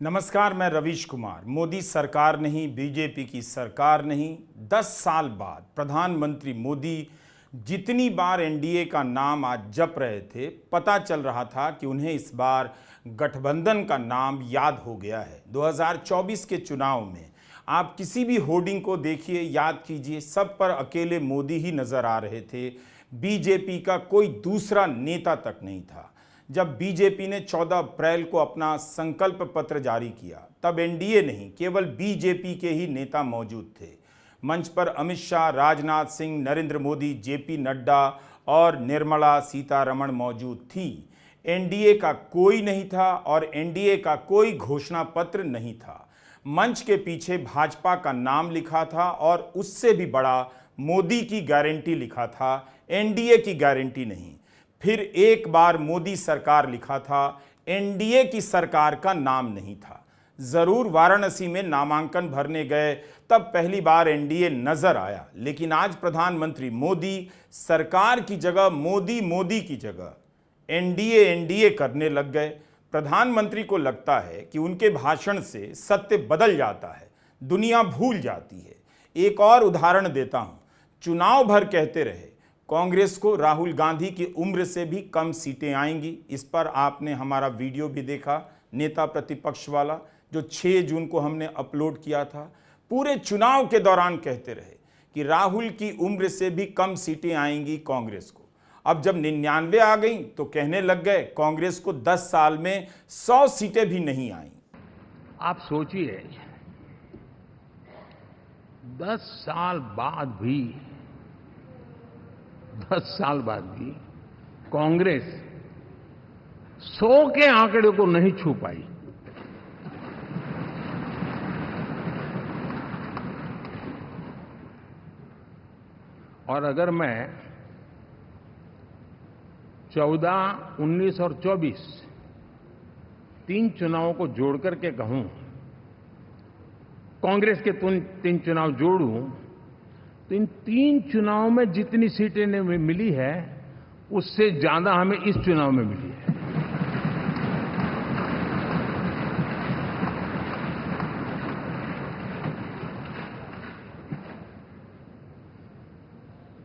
नमस्कार, मैं रवीश कुमार। मोदी सरकार नहीं, बीजेपी की सरकार नहीं, 10 साल बाद प्रधानमंत्री मोदी जितनी बार एनडीए का नाम आज जप रहे थे, पता चल रहा था कि उन्हें इस बार गठबंधन का नाम याद हो गया है। 2024 के चुनाव में आप किसी भी होर्डिंग को देखिए, याद कीजिए, सब पर अकेले मोदी ही नजर आ रहे थे। बीजेपी का कोई दूसरा नेता तक नहीं था। जब बीजेपी ने 14 अप्रैल को अपना संकल्प पत्र जारी किया, तब एनडीए नहीं, केवल बीजेपी के ही नेता मौजूद थे। मंच पर अमित शाह, राजनाथ सिंह, नरेंद्र मोदी, जेपी नड्डा और निर्मला सीतारमण मौजूद थी। एनडीए का कोई नहीं था और एनडीए का कोई घोषणा पत्र नहीं था। मंच के पीछे भाजपा का नाम लिखा था और उससे भी बड़ा मोदी की गारंटी लिखा था, एनडीए की गारंटी नहीं। फिर एक बार मोदी सरकार लिखा था, एनडीए की सरकार का नाम नहीं था। जरूर वाराणसी में नामांकन भरने गए तब पहली बार एनडीए नजर आया, लेकिन आज प्रधानमंत्री मोदी सरकार की जगह मोदी की जगह एनडीए करने लग गए। प्रधानमंत्री को लगता है कि उनके भाषण से सत्य बदल जाता है, दुनिया भूल जाती है। एक और उदाहरण देता हूं। चुनाव भर कहते रहे कांग्रेस को राहुल गांधी की उम्र से भी कम सीटें आएंगी। इस पर आपने हमारा वीडियो भी देखा, नेता प्रतिपक्ष वाला, जो 6 जून को हमने अपलोड किया था। पूरे चुनाव के दौरान कहते रहे कि राहुल की उम्र से भी कम सीटें आएंगी कांग्रेस को। अब जब 99 आ गई तो कहने लग गए कांग्रेस को 10 साल में 100 सीटें भी नहीं आई। आप सोचिए, 10 साल बाद भी कांग्रेस 100 के आंकड़े को नहीं छू पाई। और अगर मैं 14, 19 और 24 तीन चुनावों को जोड़ करके कहूं, कांग्रेस के 3 चुनाव जोड़ूं, तो इन 3 चुनावों में जितनी सीटें मिली है उससे ज्यादा हमें इस चुनाव में मिली है।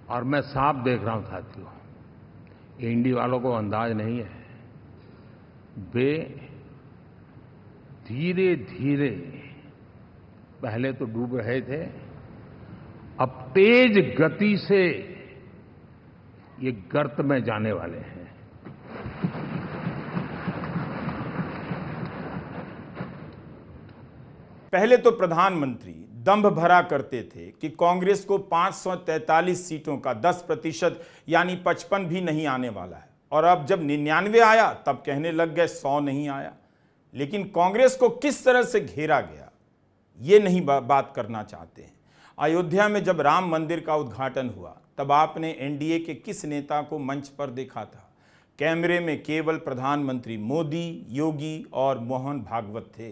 और मैं साफ देख रहा हूं साथियों, एनडीए वालों को अंदाज नहीं है। वे धीरे धीरे पहले तो डूब रहे थे, अब तेज गति से ये गर्त में जाने वाले हैं। पहले तो प्रधानमंत्री दंभ भरा करते थे कि कांग्रेस को 543 सीटों का 10% यानी 55 भी नहीं आने वाला है। और अब जब 99 आया तब कहने लग गए 100 नहीं आया। लेकिन कांग्रेस को किस तरह से घेरा गया, ये नहीं बात करना चाहते हैं। अयोध्या में जब राम मंदिर का उद्घाटन हुआ तब आपने एनडीए के किस नेता को मंच पर देखा था? कैमरे में केवल प्रधानमंत्री मोदी, योगी और मोहन भागवत थे।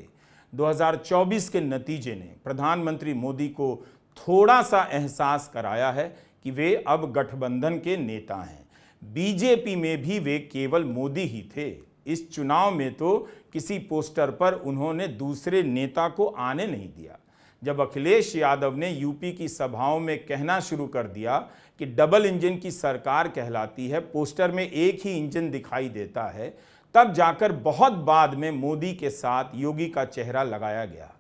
2024 के नतीजे ने प्रधानमंत्री मोदी को थोड़ा सा एहसास कराया है कि वे अब गठबंधन के नेता हैं। बीजेपी में भी वे केवल मोदी ही थे। इस चुनाव में तो किसी पोस्टर पर उन्होंने दूसरे नेता को आने नहीं दिया। जब अखिलेश यादव ने यूपी की सभाओं में कहना शुरू कर दिया कि डबल इंजन की सरकार कहलाती है, पोस्टर में एक ही इंजन दिखाई देता है, तब जाकर बहुत बाद में मोदी के साथ योगी का चेहरा लगाया गया।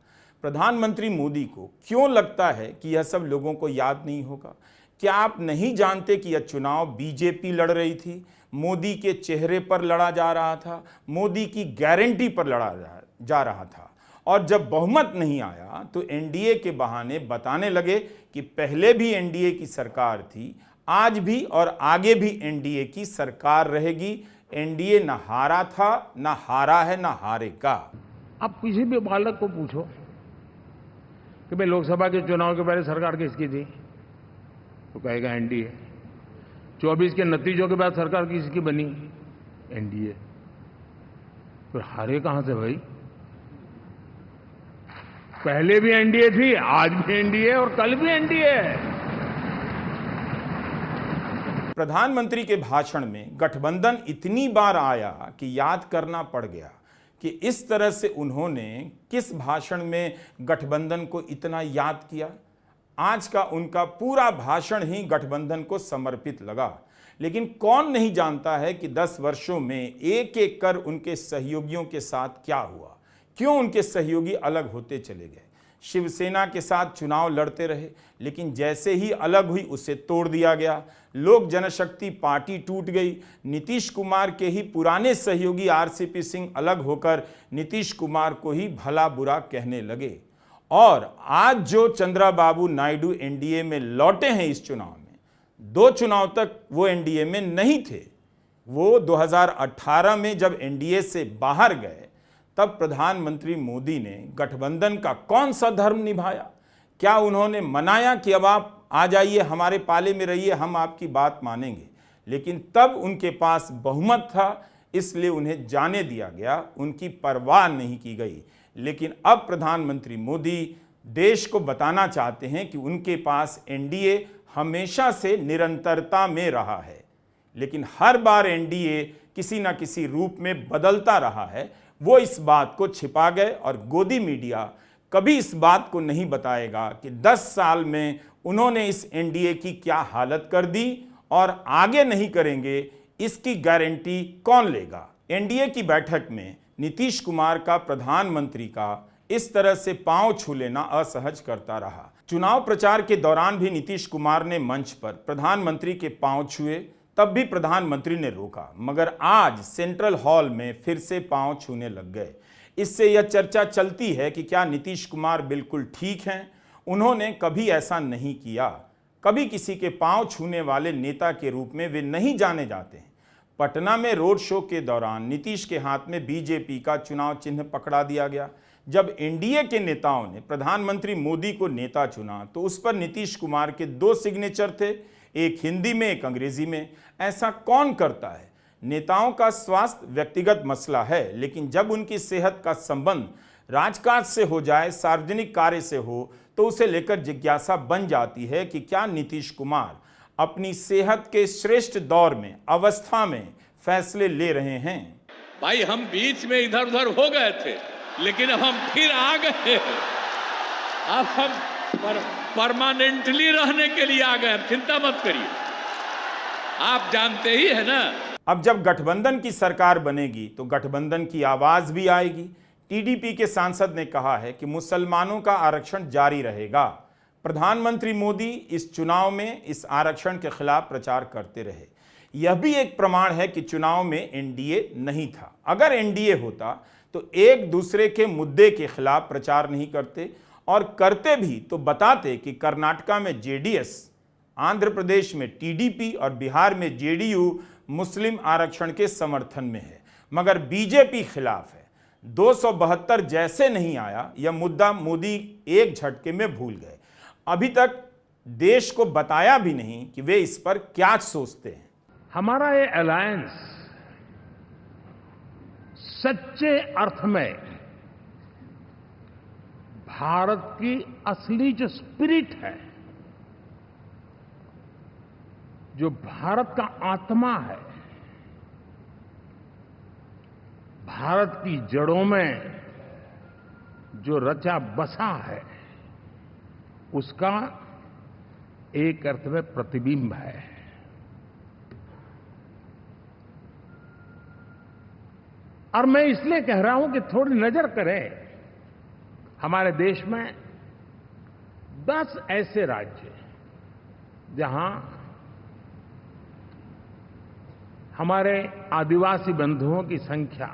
प्रधानमंत्री मोदी को क्यों लगता है कि यह सब लोगों को याद नहीं होगा? क्या आप नहीं जानते कि यह चुनाव बीजेपी लड़ रही थी? मोदी के चेहरे पर लड़ा जा रहा था, मोदी की गारंटी पर लड़ा जा रहा था। और जब बहुमत नहीं आया तो एनडीए के बहाने बताने लगे कि पहले भी एनडीए की सरकार थी, आज भी और आगे भी एनडीए की सरकार रहेगी। एनडीए न हारा था, न हारा है, न हारेगा। अब किसी भी बालक को पूछो कि भाई लोकसभा के चुनाव के पहले सरकार किसकी थी, तो कहेगा एनडीए। 24 के नतीजों के बाद सरकार किसकी बनी? एनडीए। फिर हारे कहां से भाई? पहले भी एनडीए थी, आज भी एनडीए और कल भी एनडीए है। प्रधानमंत्री के भाषण में गठबंधन इतनी बार आया कि याद करना पड़ गया। कि इस तरह से उन्होंने किस भाषण में गठबंधन को इतना याद किया। आज का उनका पूरा भाषण ही गठबंधन को समर्पित लगा। लेकिन कौन नहीं जानता है कि 10 वर्षों में एक एक कर उनके सहयोगियों के साथ क्या हुआ, क्यों उनके सहयोगी अलग होते चले गए। शिवसेना के साथ चुनाव लड़ते रहे, लेकिन जैसे ही अलग हुई उसे तोड़ दिया गया। लोक जनशक्ति पार्टी टूट गई। नीतीश कुमार के ही पुराने सहयोगी आरसीपी सिंह अलग होकर नीतीश कुमार को ही भला बुरा कहने लगे। और आज जो चंद्रबाबू नायडू एनडीए में लौटे हैं इस चुनाव में, 2 चुनाव तक वो एनडीए में नहीं थे। वो 2018 में जब एनडीए से बाहर गए तब प्रधानमंत्री मोदी ने गठबंधन का कौन सा धर्म निभाया? क्या उन्होंने मनाया कि अब आप आ जाइए, हमारे पाले में रहिए, हम आपकी बात मानेंगे? लेकिन तब उनके पास बहुमत था, इसलिए उन्हें जाने दिया गया, उनकी परवाह नहीं की गई। लेकिन अब प्रधानमंत्री मोदी देश को बताना चाहते हैं कि उनके पास एनडीए हमेशा से निरंतरता में रहा है, लेकिन हर बार एनडीए किसी न किसी रूप में बदलता रहा है। वो इस बात को छिपा गए और गोदी मीडिया कभी इस बात को नहीं बताएगा कि 10 साल में उन्होंने इस एनडीए की क्या हालत कर दी और आगे नहीं करेंगे, इसकी गारंटी कौन लेगा। एनडीए की बैठक में नीतीश कुमार का प्रधानमंत्री का इस तरह से पांव छू लेना असहज करता रहा। चुनाव प्रचार के दौरान भी नीतीश कुमार ने मंच पर प्रधानमंत्री के पांव छुए, तब भी प्रधानमंत्री ने रोका, मगर आज सेंट्रल हॉल में फिर से पांव छूने लग गए। इससे यह चर्चा चलती है कि क्या नीतीश कुमार बिल्कुल ठीक हैं? उन्होंने कभी ऐसा नहीं किया, कभी किसी के पांव छूने वाले नेता के रूप में वे नहीं जाने जाते हैं। पटना में रोड शो के दौरान नीतीश के हाथ में बीजेपी का चुनाव चिन्ह पकड़ा दिया गया। जब एनडीए के नेताओं ने प्रधानमंत्री मोदी को नेता चुना तो उस पर नीतीश कुमार के 2 सिग्नेचर थे, एक हिंदी में एक अंग्रेजी में। ऐसा कौन करता है? नेताओं का स्वास्थ्य व्यक्तिगत मसला है, लेकिन जब उनकी सेहत का संबंध राजकाज से हो जाए, सार्वजनिक कार्य से हो, तो उसे लेकर जिज्ञासा बन जाती है कि क्या नीतीश कुमार अपनी सेहत के श्रेष्ठ दौर में, अवस्था में फैसले ले रहे हैं। भाई हम बीच में इधर उधर हो गए थे, लेकिन अब हम फिर आ गए। अब हम परमानेंटली रहने के लिए आ गए, चिंता मत करिए, आप जानते ही है ना। अब जब गठबंधन की सरकार बनेगी तो गठबंधन की आवाज भी आएगी। टीडीपी के सांसद ने कहा है कि मुसलमानों का आरक्षण जारी रहेगा। प्रधानमंत्री मोदी इस चुनाव में इस आरक्षण के खिलाफ प्रचार करते रहे। यह भी एक प्रमाण है कि चुनाव में एनडीए नहीं था। अगर एनडीए होता तो एक दूसरे के मुद्दे के खिलाफ प्रचार नहीं करते, और करते भी तो बताते कि कर्नाटका में जेडीएस, आंध्र प्रदेश में टीडीपी और बिहार में जेडीयू मुस्लिम आरक्षण के समर्थन में है, मगर बीजेपी खिलाफ है। 272 जैसे नहीं आया, यह मुद्दा मोदी एक झटके में भूल गए। अभी तक देश को बताया भी नहीं कि वे इस पर क्या सोचते हैं। हमारा ये अलायंस सच्चे अर्थ में भारत की असली जो स्पिरिट है, जो भारत का आत्मा है, भारत की जड़ों में जो रचा बसा है, उसका एक अर्थ में प्रतिबिंब है। और मैं इसलिए कह रहा हूं कि थोड़ी नजर करें, हमारे देश में 10 ऐसे राज्य जहां हमारे आदिवासी बंधुओं की संख्या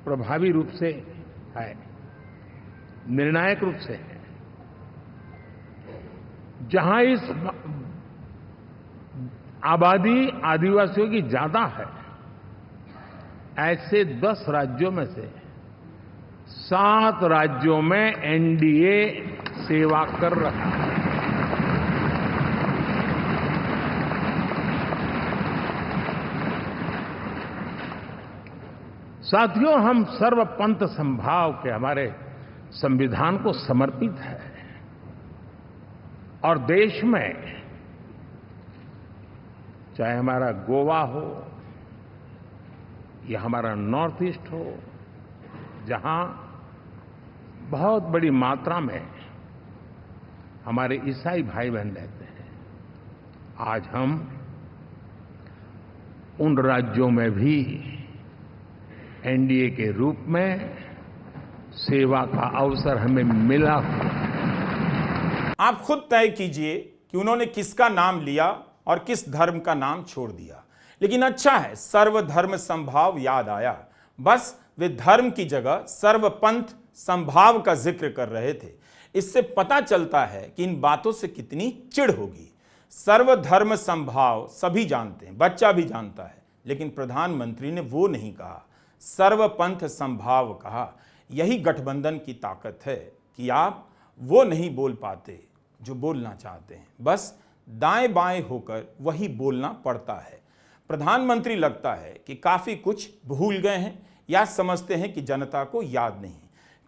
प्रभावी रूप से है, निर्णायक रूप से है, जहां इस आबादी आदिवासियों की ज्यादा है। ऐसे 10 राज्यों में से 7 राज्यों में एनडीए सेवा कर रहा है। साथियों, हम सर्वपंथ संभाव के हमारे संविधान को समर्पित है, और देश में चाहे हमारा गोवा हो ये हमारा नॉर्थ ईस्ट हो, जहां बहुत बड़ी मात्रा में हमारे ईसाई भाई बहन रहते हैं, आज हम उन राज्यों में भी एनडीए के रूप में सेवा का अवसर हमें मिला हुआ है। आप खुद तय कीजिए कि उन्होंने किसका नाम लिया और किस धर्म का नाम छोड़ दिया, लेकिन अच्छा है सर्वधर्म समभाव याद आया। बस वे धर्म की जगह सर्वपंथ समभाव का जिक्र कर रहे थे। इससे पता चलता है कि इन बातों से कितनी चिढ़ होगी। सर्वधर्म समभाव सभी जानते हैं, बच्चा भी जानता है, लेकिन प्रधानमंत्री ने वो नहीं कहा, सर्वपंथ समभाव कहा। यही गठबंधन की ताकत है कि आप वो नहीं बोल पाते जो बोलना चाहते हैं, बस दाएं बाएं होकर वही बोलना पड़ता है। प्रधानमंत्री लगता है कि काफी कुछ भूल गए हैं या समझते हैं कि जनता को याद नहीं।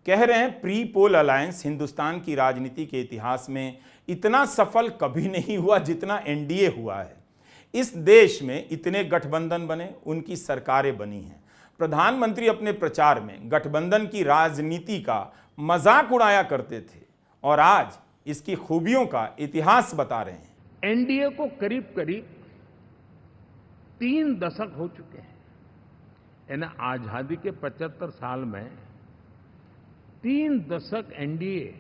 कह रहे हैं प्री पोल अलायंस हिंदुस्तान की राजनीति के इतिहास में इतना सफल कभी नहीं हुआ जितना एनडीए हुआ है। इस देश में इतने गठबंधन बने, उनकी सरकारें बनी हैं। प्रधानमंत्री अपने प्रचार में गठबंधन की राजनीति का मजाक उड़ाया करते थे और आज इसकी खूबियों का इतिहास बता रहे हैं। एनडीए को करीब करीब 3 दशक हो चुके हैं। यानी आजादी के 75 साल में 3 दशक एनडीए,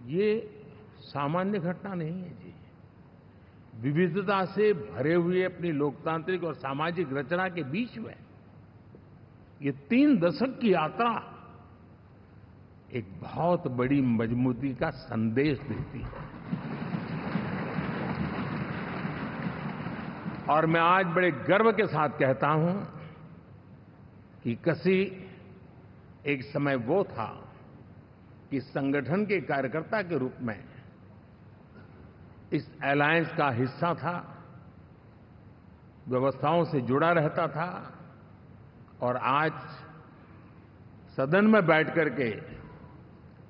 ये सामान्य घटना नहीं है जी। विविधता से भरे हुए अपनी लोकतांत्रिक और सामाजिक रचना के बीच में ये 3 दशक की यात्रा एक बहुत बड़ी मजबूती का संदेश देती है। और मैं आज बड़े गर्व के साथ कहता हूं कि किसी एक समय वो था कि संगठन के कार्यकर्ता के रूप में इस अलायंस का हिस्सा था, व्यवस्थाओं से जुड़ा रहता था, और आज सदन में बैठ करके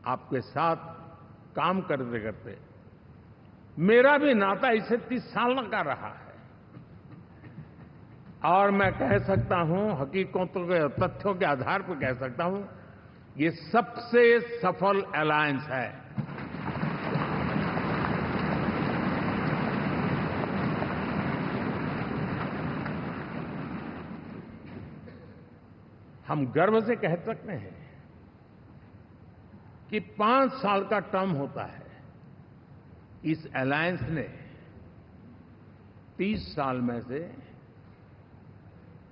आपके साथ काम करते करते मेरा भी नाता इससे 30 साल का रहा है। और मैं कह सकता हूं, हकीकतों के तथ्यों के आधार पर कह सकता हूं, ये सबसे सफल अलायंस है। हम गर्व से कह सकते हैं कि 5 साल का टर्म होता है। इस अलायंस ने 30 साल में से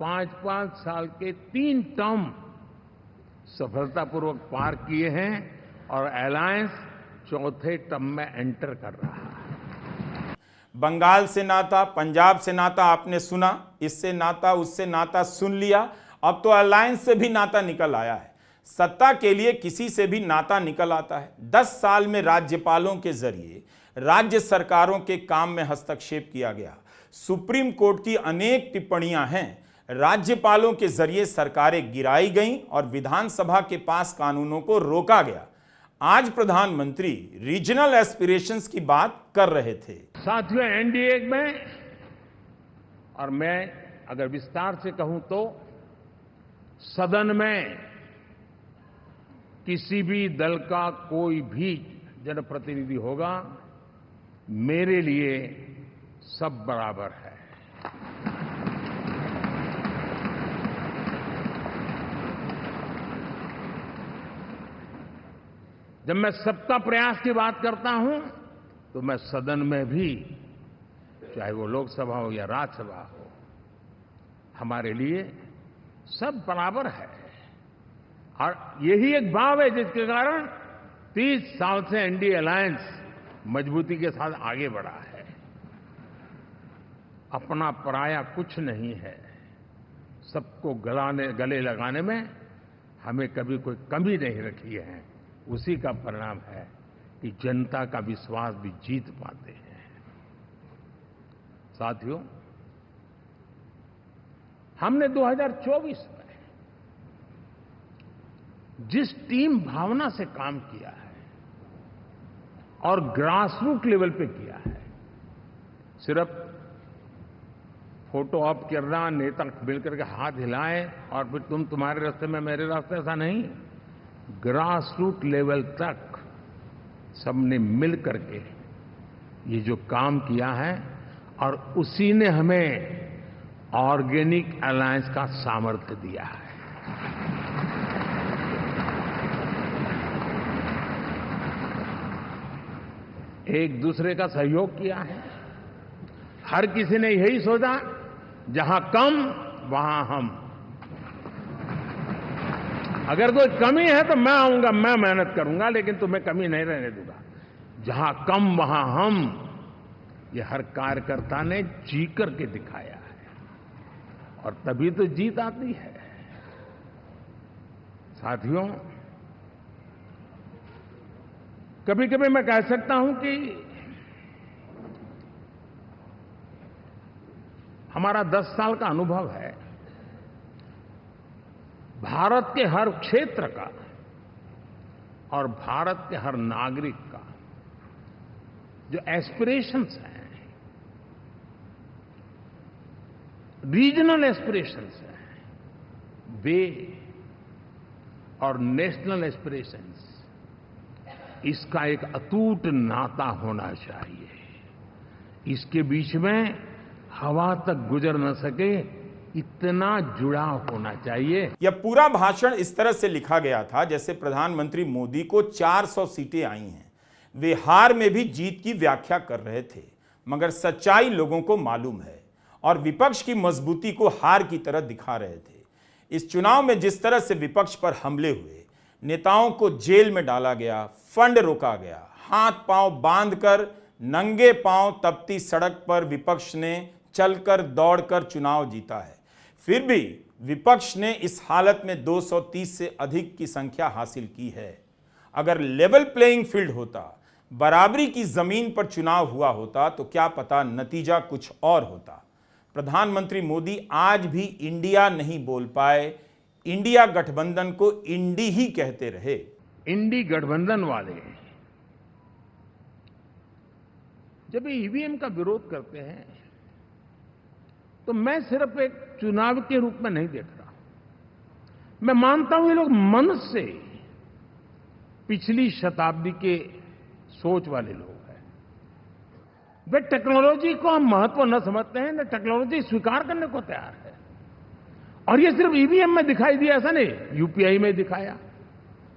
5-5 साल के 3 टर्म सफलतापूर्वक पार किए हैं और अलायंस 4थे टर्म में एंटर कर रहा है। बंगाल से नाता, पंजाब से नाता आपने सुना, इससे नाता उससे नाता सुन लिया, अब तो अलायंस से भी नाता निकल आया है। सत्ता के लिए किसी से भी नाता निकल आता है। 10 साल में राज्यपालों के जरिए राज्य सरकारों के काम में हस्तक्षेप किया गया। सुप्रीम कोर्ट की अनेक टिप्पणियां हैं। राज्यपालों के जरिए सरकारें गिराई गईं और विधानसभा के पास कानूनों को रोका गया। आज प्रधानमंत्री रीजनल एस्पिरेशंस की बात कर रहे थे। साथियों, एनडीए में, और मैं अगर विस्तार से कहूं तो सदन में किसी भी दल का कोई भी जनप्रतिनिधि होगा, मेरे लिए सब बराबर है। जब मैं सबका प्रयास की बात करता हूं तो मैं सदन में भी, चाहे वो लोकसभा हो या राज्यसभा हो, हमारे लिए सब बराबर है। और यही एक भाव है जिसके कारण 30 साल से एनडीए अलायंस मजबूती के साथ आगे बढ़ा है। अपना पराया कुछ नहीं है। सबको गले लगाने में हमें कभी कोई कमी नहीं रखी है। उसी का परिणाम है कि जनता का विश्वास भी जीत पाते हैं। साथियों, हमने 2024 में जिस टीम भावना से काम किया है और ग्रासरूट लेवल पे किया है, सिर्फ फोटो ऑप करना, नेता मिलकर के हाथ हिलाएं और फिर तुम्हारे रास्ते में मेरे रास्ते, ऐसा नहीं। ग्रास रूट लेवल तक सबने मिल करके ये जो काम किया है और उसी ने हमें ऑर्गेनिक अलायंस का सामर्थ्य दिया है। एक दूसरे का सहयोग किया है। हर किसी ने यही सोचा, जहां कम वहां हम। अगर कोई कमी है तो मैं आऊंगा, मैं मेहनत करूंगा, लेकिन तुम्हें कमी नहीं रहने दूंगा। जहां कम वहां हम, ये हर कार्यकर्ता ने जी करके दिखाया है और तभी तो जीत आती है। साथियों, कभी कभी मैं कह सकता हूं कि हमारा 10 साल का अनुभव है, भारत के हर क्षेत्र का और भारत के हर नागरिक का जो एस्पिरेशंस हैं, रीजनल एस्पिरेशंस हैं, वे और नेशनल एस्पिरेशंस, इसका एक अटूट नाता होना चाहिए। इसके बीच में हवा तक गुजर न सके, इतना जुड़ाव होना चाहिए। यह पूरा भाषण इस तरह से लिखा गया था जैसे प्रधानमंत्री मोदी को 400 सीटें आई हैं। वे हार में भी जीत की व्याख्या कर रहे थे, मगर सच्चाई लोगों को मालूम है और विपक्ष की मजबूती को हार की तरह दिखा रहे थे। इस चुनाव में जिस तरह से विपक्ष पर हमले हुए, नेताओं को जेल में डाला गया, फंड रोका गया, हाथ पांव बांधकर नंगे पांव तपती सड़क पर विपक्ष ने चलकर दौड़कर चुनाव जीता है। फिर भी विपक्ष ने इस हालत में 230 से अधिक की संख्या हासिल की है। अगर लेवल प्लेइंग फील्ड होता, बराबरी की जमीन पर चुनाव हुआ होता, तो क्या पता नतीजा कुछ और होता। प्रधानमंत्री मोदी आज भी इंडिया नहीं बोल पाए, इंडिया गठबंधन को इंडी ही कहते रहे। इंडी गठबंधन वाले जब ईवीएम का विरोध करते हैं तो मैं सिर्फ एक चुनाव के रूप में नहीं देख रहा। मैं मानता हूं ये लोग मन से पिछली शताब्दी के सोच वाले लोग हैं। वे टेक्नोलॉजी को हम महत्व न समझते हैं, न टेक्नोलॉजी स्वीकार करने को तैयार है। और ये सिर्फ ईवीएम में दिखाई दिया, ऐसा नहीं, यूपीआई में दिखाया।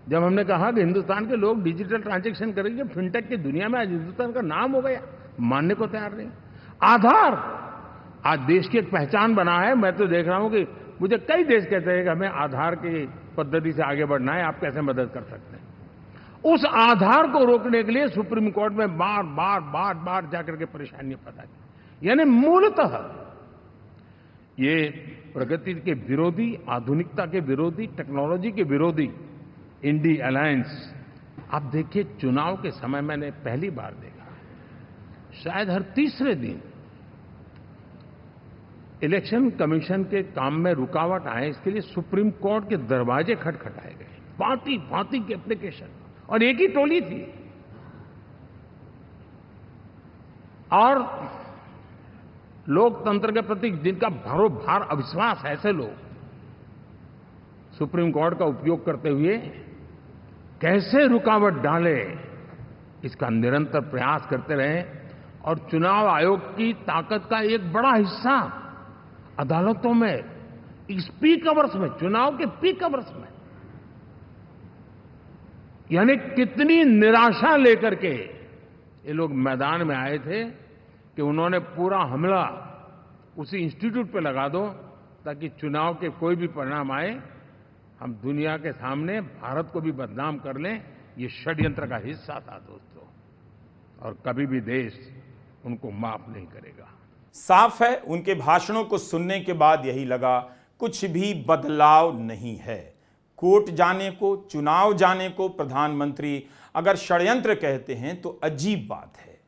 जब हमने कहा कि हिंदुस्तान के लोग डिजिटल ट्रांजैक्शन करेंगे, फिनटेक की दुनिया में आज हिंदुस्तान का नाम हो गया, मानने को तैयार नहीं। आधार आज देश की एक पहचान बना है। मैं तो देख रहा हूं कि मुझे कई देश कहते हैं कि हमें आधार की पद्धति से आगे बढ़ना है, आप कैसे मदद कर सकते हैं। उस आधार को रोकने के लिए सुप्रीम कोर्ट में बार बार जाकर के परेशानियां पैदा की। यानी मूलतः ये प्रगति के विरोधी, आधुनिकता के विरोधी, टेक्नोलॉजी के विरोधी इंडी अलायंस। आप देखिए, चुनाव के समय मैंने पहली बार देखा, शायद हर तीसरे दिन इलेक्शन कमीशन के काम में रुकावट आए, इसके लिए सुप्रीम कोर्ट के दरवाजे खटखटाए गए, भांति की एप्लीकेशन, और एक ही टोली थी। और लोकतंत्र के प्रति जिनका भरोभार अविश्वास है, ऐसे लोग सुप्रीम कोर्ट का उपयोग करते हुए कैसे रुकावट डाले, इसका निरंतर प्रयास करते रहे। और चुनाव आयोग की ताकत का एक बड़ा हिस्सा अदालतों में, इस पीक आवर्स में, चुनाव के पीक आवर्स में, यानी कितनी निराशा लेकर के ये लोग मैदान में आए थे कि उन्होंने पूरा हमला उसी इंस्टीट्यूट पे लगा दो ताकि चुनाव के कोई भी परिणाम आए, हम दुनिया के सामने भारत को भी बदनाम कर लें। ये षड्यंत्र का हिस्सा था दोस्तों, और कभी भी देश उनको माफ नहीं करेगा। साफ है, उनके भाषणों को सुनने के बाद यही लगा, कुछ भी बदलाव नहीं है। कोर्ट जाने को, चुनाव जाने को प्रधानमंत्री अगर षड्यंत्र कहते हैं तो अजीब बात है।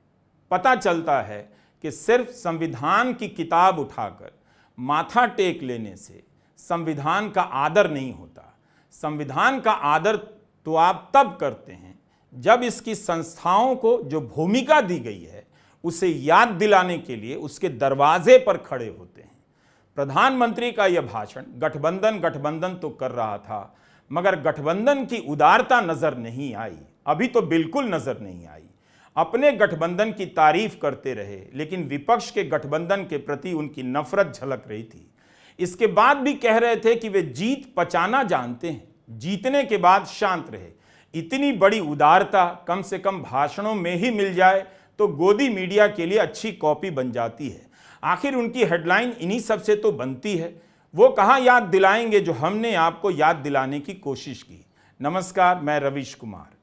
पता चलता है कि सिर्फ संविधान की किताब उठाकर माथा टेक लेने से संविधान का आदर नहीं होता। संविधान का आदर तो आप तब करते हैं जब इसकी संस्थाओं को जो भूमिका दी गई है उसे याद दिलाने के लिए उसके दरवाजे पर खड़े होते हैं। प्रधानमंत्री का यह भाषण गठबंधन गठबंधन तो कर रहा था, मगर गठबंधन की उदारता नजर नहीं आई। अभी तो बिल्कुल नजर नहीं आई। अपने गठबंधन की तारीफ करते रहे, लेकिन विपक्ष के गठबंधन के प्रति उनकी नफरत झलक रही थी। इसके बाद भी कह रहे थे कि वे जीत पचाना जानते हैं, जीतने के बाद शांत रहे। इतनी बड़ी उदारता कम से कम भाषणों में ही मिल जाए तो गोदी मीडिया के लिए अच्छी कॉपी बन जाती है। आखिर उनकी हेडलाइन इन्हीं सब से तो बनती है। वो कहाँ याद दिलाएंगे जो हमने आपको याद दिलाने की कोशिश की। नमस्कार, मैं रवीश कुमार।